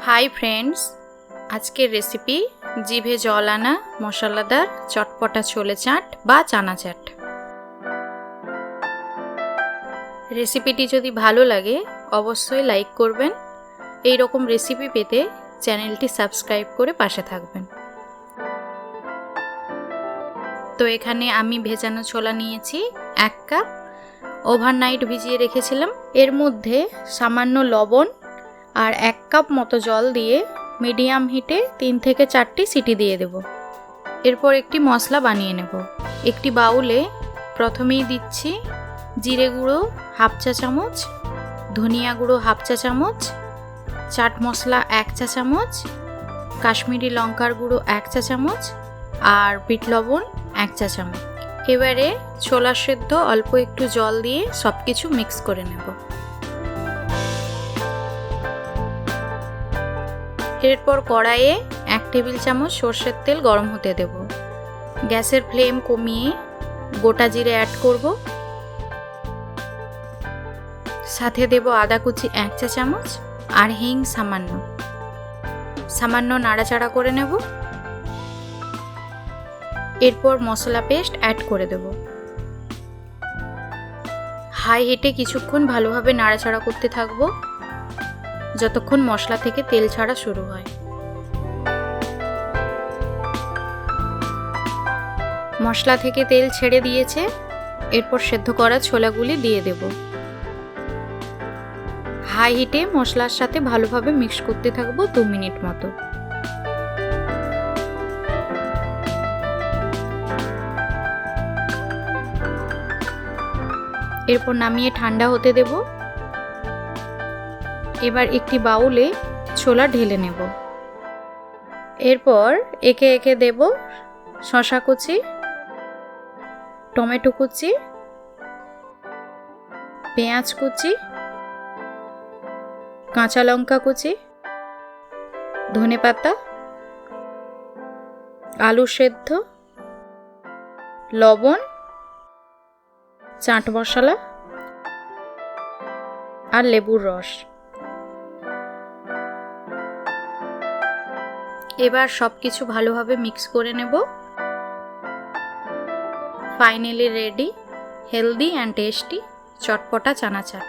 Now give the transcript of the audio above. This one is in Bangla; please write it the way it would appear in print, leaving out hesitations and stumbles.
হাই ফ্রেন্ডস, আজকের রেসিপি জিভে জল আনা মশলাদার চটপটা ছোলে চাট বা চানা চাট। রেসিপিটি যদি ভালো লাগে অবশ্যই লাইক করবেন। এই রকম রেসিপি পেতে চ্যানেলটি সাবস্ক্রাইব করে পাশে থাকবেন। তো এখানে আমি ভেজানো ছোলা নিয়েছি 1 কাপ, ওভারনাইট ভিজিয়ে রেখেছিলাম। এর মধ্যে সামান্য লবণ আর 1 কাপ মতো জল দিয়ে মিডিয়াম হিটে 3 থেকে 4টি সিটি দিয়ে দেব। এরপর একটি মশলা বানিয়ে নেব। একটি বাউলে প্রথমেই দিচ্ছি জিরে গুঁড়ো 1/2 চা চামচ, ধনিয়া গুঁড়ো 1/2 চা চামচ, চাট মশলা 1 চা চামচ, কাশ্মীরি লঙ্কার গুঁড়ো 1 চা চামচ আর বিট লবণ 1 চা চামচ। এবারে ছোলা সেদ্ধ অল্প একটু জল দিয়ে সব কিছু মিক্স করে নেব। এরপর কড়াইয়ে 1 টেবিল চামচ সর্ষের তেল গরম হতে দেব। গ্যাসের ফ্লেম কমিয়ে গোটা জিরে অ্যাড করব, সাথে দেব আদা কুচি 1 চা চামচ আর হিং সামান্য নাড়াচাড়া করে নেব। এরপর মশলা পেস্ট অ্যাড করে দেব। হাই হিটে কিছুক্ষণ ভালোভাবে নাড়াচাড়া করতে থাকব যতক্ষণ মশলা থেকে তেল ছাড়া শুরু হয়। মশলা থেকে তেল ছেড়ে দিয়েছে। এরপর সেদ্ধ করা ছোলাগুলি দিয়ে দেব। হাই হিটে মশলার সাথে ভালোভাবে মিক্স করতে থাকবো 2 মিনিট মতো। এরপর নামিয়ে ঠান্ডা হতে দেব। এবার একটি বাউলে ছোলা ঢেলে নেব। এরপর একে একে দেব শসা কুচি, টমেটো কুচি, পেঁয়াজ কুচি, কাঁচা লঙ্কা কুচি, ধনেপাতা, আলু সেদ্ধ, লবণ, চাট মশলা আর লেবুর রস। এবার সবকিছু ভালোভাবে মিক্স করে নেব। Finally ready healthy and tasty চটপটা চানা চাট।